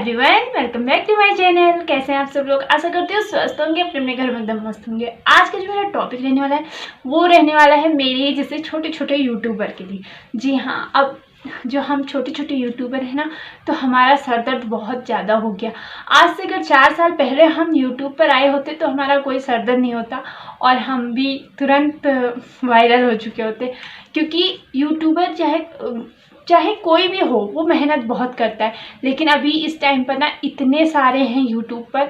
Everyone, welcome back to my channel. कैसे हैं आप सब लोग? आशा करती हूँ स्वस्थ होंगे, अपने घर में एकदम मस्त होंगे। आज का जो मेरा टॉपिक रहने वाला है वो रहने वाला है मेरे जैसे छोटे छोटे यूट्यूबर के लिए। जी हाँ, अब जो हम छोटे छोटे यूट्यूबर हैं ना, तो हमारा सर दर्द बहुत ज़्यादा हो गया। आज से अगर 4 साल पहले हम यूट्यूब पर आए होते तो हमारा कोई सर दर्द नहीं होता और हम भी तुरंत वायरल हो चुके होते, क्योंकि यूट्यूबर चाहे कोई भी हो वो मेहनत बहुत करता है। लेकिन अभी इस टाइम पर ना इतने सारे हैं यूट्यूब पर,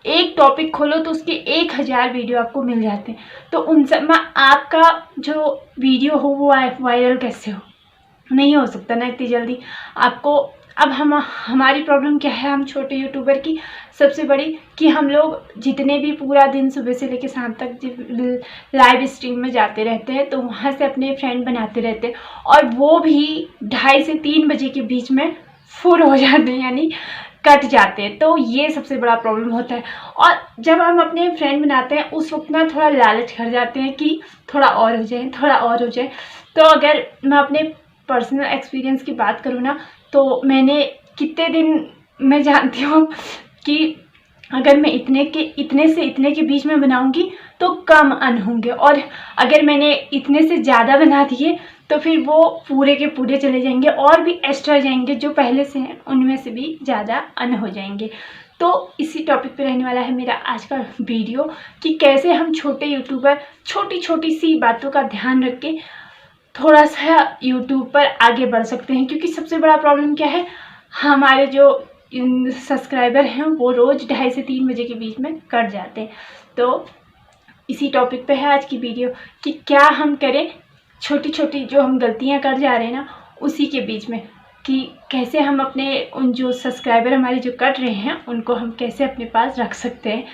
एक टॉपिक खोलो तो उसके 1000 वीडियो आपको मिल जाते हैं। तो उन सब में आपका जो वीडियो हो वो वायरल कैसे हो? नहीं हो सकता ना इतनी जल्दी आपको। अब हमारी प्रॉब्लम क्या है, हम छोटे यूट्यूबर की सबसे बड़ी, कि हम लोग जितने भी पूरा दिन सुबह से लेकर शाम तक लाइव स्ट्रीम में जाते रहते हैं, तो वहाँ से अपने फ्रेंड बनाते रहते हैं और वो भी 2:30 से 3 बजे के बीच में फुल हो जाते हैं, यानी कट जाते हैं। तो ये सबसे बड़ा प्रॉब्लम होता है। और जब हम अपने फ्रेंड बनाते हैं उस वक्त ना थोड़ा लालच कर जाते हैं कि थोड़ा और हो जाए, थोड़ा और हो जाए। तो अगर मैं अपने पर्सनल एक्सपीरियंस की बात करूँ ना, तो मैंने कितने दिन मैं जानती हूँ कि अगर मैं इतने से इतने के बीच में बनाऊंगी तो कम अन होंगे, और अगर मैंने इतने से ज़्यादा बना दिए तो फिर वो पूरे के पूरे चले जाएंगे और भी एक्स्ट्रा जाएंगे, जो पहले से हैं उनमें से भी ज़्यादा अन हो जाएंगे। तो इसी टॉपिक पे रहने वाला है मेरा आज का वीडियो, कि कैसे हम छोटे यूट्यूबर छोटी छोटी सी बातों का ध्यान रख के थोड़ा सा यूट्यूब पर आगे बढ़ सकते हैं। क्योंकि सबसे बड़ा प्रॉब्लम क्या है, हमारे जो सब्सक्राइबर हैं वो रोज़ 2:30 से 3 बजे के बीच में कट जाते हैं। तो इसी टॉपिक पे है आज की वीडियो, कि क्या हम करें छोटी छोटी जो हम गलतियां कर जा रहे हैं ना उसी के बीच में, कि कैसे हम अपने उन जो सब्सक्राइबर हमारे जो कट रहे हैं उनको हम कैसे अपने पास रख सकते हैं।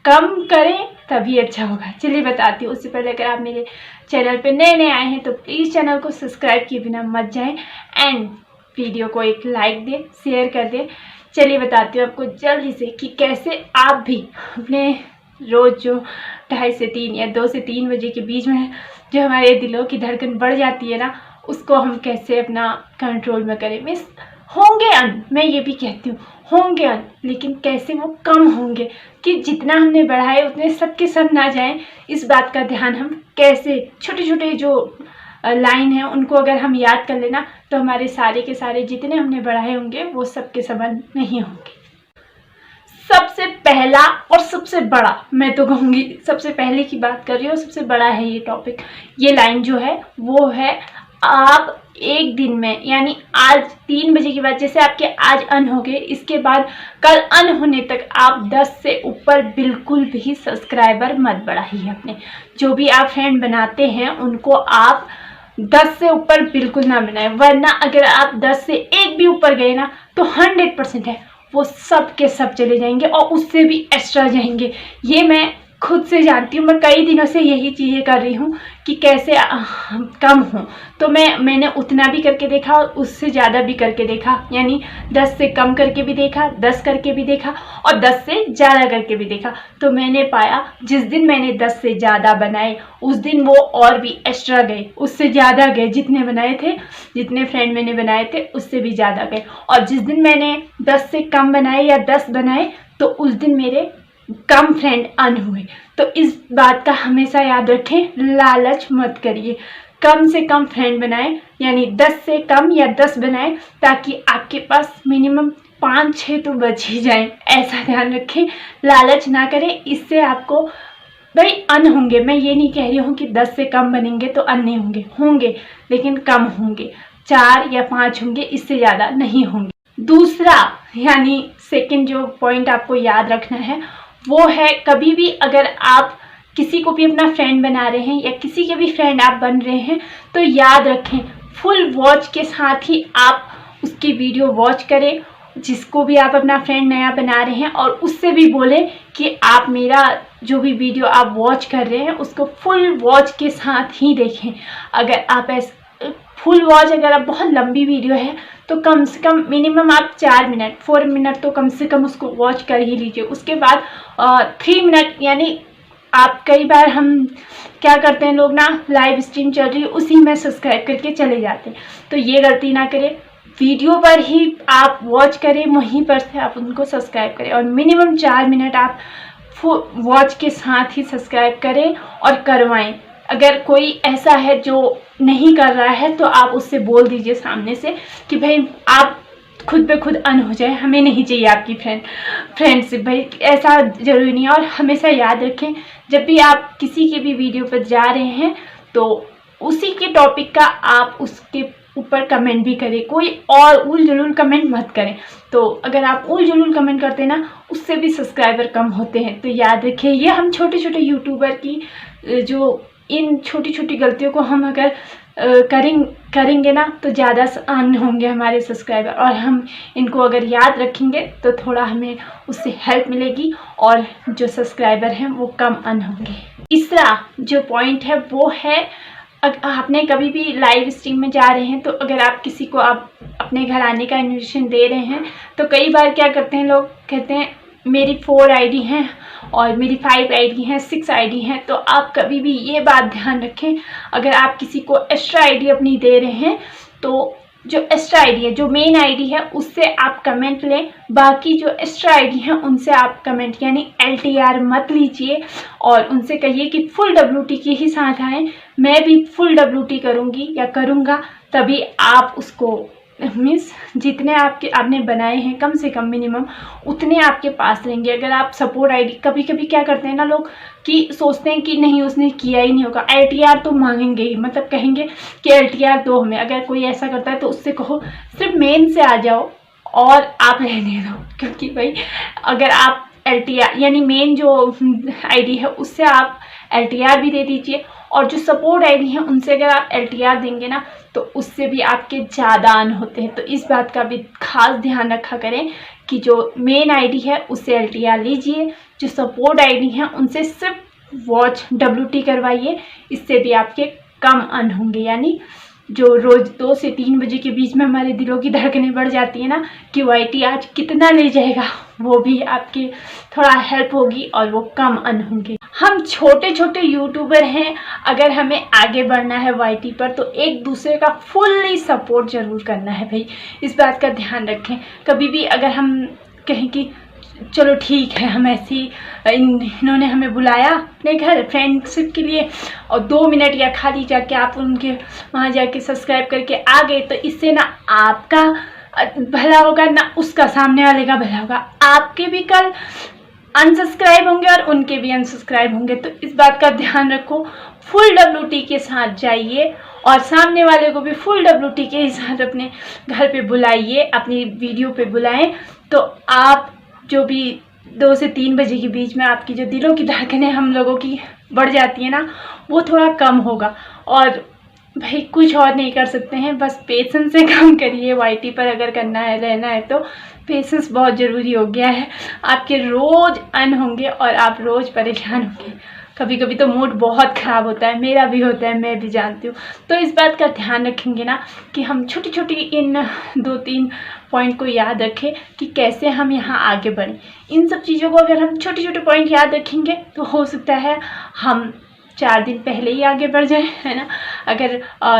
कम करें तभी अच्छा होगा। चलिए बताती हूँ। उससे पहले अगर आप मेरे चैनल पे नए आए हैं तो प्लीज़ चैनल को सब्सक्राइब किए बिना मत जाएं एंड वीडियो को एक लाइक दें, शेयर कर दें। चलिए बताती हूँ आपको जल्दी से कि कैसे आप भी अपने रोज़ जो 2:30 से 3 या 2 से 3 बजे के बीच में जो हमारे दिलों की धड़कन बढ़ जाती है ना, उसको हम कैसे अपना कंट्रोल में करें। मिस होंगे अन, मैं ये भी कहती हूँ होंगे अन, लेकिन कैसे वो कम होंगे, कि जितना हमने बढ़ाए उतने सब के सब ना जाएं। इस बात का ध्यान हम कैसे छोटे छोटे जो लाइन है उनको अगर हम याद कर लेना तो हमारे सारे के सारे जितने हमने बढ़ाए होंगे वो सब के सब नहीं होंगे। सबसे पहला और सबसे बड़ा, मैं तो कहूँगी सबसे पहले की बात कर रही हूँ, सबसे बड़ा है ये टॉपिक। ये लाइन जो है वो है, आप एक दिन में यानी आज 3 बजे के बाद, जैसे आपके आज अन हो गए, इसके बाद कल अन होने तक आप 10 से ऊपर बिल्कुल भी सब्सक्राइबर मत बढ़ाइए। अपने जो भी आप फ्रेंड बनाते हैं उनको आप 10 से ऊपर बिल्कुल ना बनाएं, वरना अगर आप 10 से 1 भी ऊपर गए ना तो 100% है वो सब के सब चले जाएंगे और उससे भी एक्स्ट्रा जाएंगे। ये मैं खुद से जानती हूँ। मैं कई दिनों से यही चीज़ें कर रही हूँ कि कैसे कम हो। तो मैंने उतना भी करके देखा और उससे ज़्यादा भी करके देखा, यानी 10 से कम करके भी देखा, 10 करके भी देखा और 10 से ज़्यादा करके भी देखा। तो मैंने पाया जिस दिन मैंने 10 से ज़्यादा बनाए उस दिन वो और भी एक्स्ट्रा गए, उससे ज़्यादा गए। जितने बनाए थे, जितने फ्रेंड मैंने बनाए थे उससे भी ज़्यादा गए। और जिस दिन मैंने 10 से कम बनाए या 10 बनाए तो उस दिन मेरे कम फ्रेंड अन हुए। तो इस बात का हमेशा याद रखें, लालच मत करिए। कम से कम फ्रेंड बनाएं, यानी 10 से कम या 10 बनाएं, ताकि आपके पास मिनिमम 5-6 तो बच ही जाएं। ऐसा ध्यान रखें, लालच ना करें। इससे आपको भाई अन होंगे, मैं ये नहीं कह रही हूँ कि 10 से कम बनेंगे तो अन नहीं होंगे, लेकिन कम होंगे, 4 या 5 होंगे, इससे ज़्यादा नहीं होंगे। दूसरा यानी सेकंड जो पॉइंट आपको याद रखना है वो है, कभी भी अगर आप किसी को भी अपना फ्रेंड बना रहे हैं या किसी के भी फ्रेंड आप बन रहे हैं तो याद रखें फुल वॉच के साथ ही आप उसकी वीडियो वॉच करें। जिसको भी आप अपना फ्रेंड नया बना रहे हैं और उससे भी बोलें कि आप मेरा जो भी वीडियो आप वॉच कर रहे हैं उसको फुल वॉच के साथ ही देखें। अगर आप फुल वॉच, अगर आप बहुत लंबी वीडियो है तो कम से कम मिनिमम आप 4 मिनट तो कम से कम उसको वॉच कर ही लीजिए। उसके बाद 3 मिनट, यानी आप कई बार हम क्या करते हैं लोग ना, लाइव स्ट्रीम चल रही है उसी में सब्सक्राइब करके चले जाते हैं। तो ये गलती ना करें, वीडियो पर ही आप वॉच करें, वहीं पर से आप उनको सब्सक्राइब करें और मिनिमम 4 मिनट आप वॉच के साथ ही सब्सक्राइब करें और करवाएं। अगर कोई ऐसा है जो नहीं कर रहा है तो आप उससे बोल दीजिए सामने से कि भाई आप खुद पे खुद अन हो जाए, हमें नहीं चाहिए आपकी फ्रेंडशिप। भाई ऐसा ज़रूरी नहीं है। और हमेशा याद रखें, जब भी आप किसी की भी वीडियो पर जा रहे हैं तो उसी के टॉपिक का आप उसके ऊपर कमेंट भी करें, कोई और उल जुलूल कमेंट मत करें। तो अगर आप उल जुलूल कमेंट करते हैं ना, उससे भी सब्सक्राइबर कम होते हैं। तो याद रखिए, ये हम छोटे छोटे यूट्यूबर की जो इन छोटी छोटी गलतियों को हम अगर करेंगे ना तो ज़्यादा आन होंगे हमारे सब्सक्राइबर, और हम इनको अगर याद रखेंगे तो थोड़ा हमें उससे हेल्प मिलेगी और जो सब्सक्राइबर हैं वो कम अन होंगे। तीसरा जो पॉइंट है वो है, आपने कभी भी लाइव स्ट्रीम में जा रहे हैं तो अगर आप किसी को आप अपने घर आने का इन्विटेशन दे रहे हैं तो कई बार क्या करते हैं लोग, कहते हैं मेरी 4 आईडी हैं और मेरी 5 आईडी हैं, 6 आईडी हैं। तो आप कभी भी ये बात ध्यान रखें, अगर आप किसी को एक्स्ट्रा आईडी अपनी दे रहे हैं तो जो एक्स्ट्रा आईडी है, जो मेन आईडी है, उससे आप कमेंट लें। बाकी जो एक्स्ट्रा आईडी हैं उनसे आप कमेंट यानी LTR मत लीजिए और उनसे कहिए कि फुल WT के ही साथ आएँ। मैं भी फुल WT करूँगी या करूँगा, तभी आप उसको मीन्स जितने आपने बनाए हैं कम से कम मिनिमम उतने आपके पास रहेंगे। अगर आप सपोर्ट आईडी, कभी कभी क्या करते हैं ना लोग कि सोचते हैं कि नहीं उसने किया ही नहीं होगा, LTR तो मांगेंगे ही, मतलब कहेंगे कि LTR दो हमें। अगर कोई ऐसा करता है तो उससे कहो सिर्फ मेन से आ जाओ और आप रहने दो, क्योंकि भाई अगर आप LTR यानी मेन जो आईडी है उससे आप LTR भी दे दीजिए, और जो सपोर्ट आईडी है उनसे अगर आप LTR देंगे ना तो उससे भी आपके ज़्यादा अन होते हैं। तो इस बात का भी खास ध्यान रखा करें कि जो मेन आईडी है उससे LTR लीजिए, जो सपोर्ट आईडी है उनसे सिर्फ वॉच WT करवाइए, इससे भी आपके कम अन होंगे। यानी जो रोज़ 2 से 3 बजे के बीच में हमारे दिलों की धड़कनें बढ़ जाती है ना कि YT आज कितना ले जाएगा, वो भी आपके थोड़ा हेल्प होगी और वो कम अन होंगे। हम छोटे छोटे यूट्यूबर हैं, अगर हमें आगे बढ़ना है YT पर तो एक दूसरे का फुल्ली सपोर्ट ज़रूर करना है भाई, इस बात का ध्यान रखें। कभी भी अगर हम कहें कि चलो ठीक है, हम ऐसी इन्होंने हमें बुलाया अपने घर फ्रेंडशिप के लिए और 2 मिनट या खाली जाके आप उनके वहाँ जाके सब्सक्राइब करके आ गए, तो इससे ना आपका भला होगा ना उसका सामने वाले का भला होगा। आपके भी कल अनसब्सक्राइब होंगे और उनके भी अनसब्सक्राइब होंगे। तो इस बात का ध्यान रखो, फुल WT के साथ जाइए और सामने वाले को भी फुल WT के साथ अपने घर पे बुलाइए, अपनी वीडियो पे बुलाएं। तो आप जो भी 2 से 3 बजे के बीच में आपकी जो दिलों की धड़कनें हम लोगों की बढ़ जाती है ना, वो थोड़ा कम होगा। और भाई कुछ और नहीं कर सकते हैं, बस पेशेंस से काम करिए। YT पर अगर करना है, रहना है तो पेशेंस बहुत ज़रूरी हो गया है। आपके रोज़ अन होंगे और आप रोज़ परेशान होंगे। कभी कभी तो मूड बहुत ख़राब होता है, मेरा भी होता है, मैं भी जानती हूँ। तो इस बात का ध्यान रखेंगे ना कि हम छोटी छोटी इन 2-3 पॉइंट को याद रखें कि कैसे हम यहाँ आगे बढ़ें। इन सब चीज़ों को अगर हम छोटे छोटे पॉइंट याद रखेंगे तो हो सकता है हम 4 दिन पहले ही आगे बढ़ जाए, है ना। अगर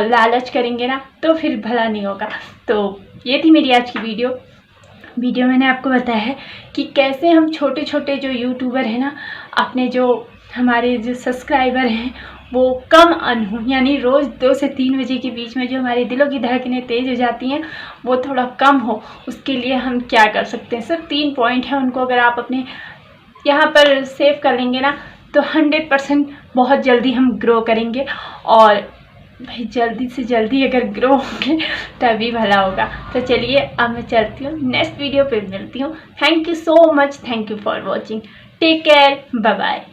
लालच करेंगे ना तो फिर भला नहीं होगा। तो ये थी मेरी आज की वीडियो मैंने आपको बताया है कि कैसे हम छोटे छोटे जो यूट्यूबर हैं ना, अपने जो हमारे जो सब्सक्राइबर हैं वो कम अन हो, यानी रोज़ 2 से 3 बजे के बीच में जो हमारी दिलों की धड़कनें तेज़ हो जाती हैं वो थोड़ा कम हो। उसके लिए हम क्या कर सकते हैं, सिर्फ 3 पॉइंट हैं, उनको अगर आप अपने यहाँ पर सेव कर लेंगे ना तो 100% बहुत जल्दी हम ग्रो करेंगे। और भाई जल्दी से जल्दी अगर ग्रो होंगे तभी भला होगा। तो चलिए अब मैं चलती हूँ, नेक्स्ट वीडियो पे मिलती हूँ। Thank you so much, thank you for watching, take care, bye bye.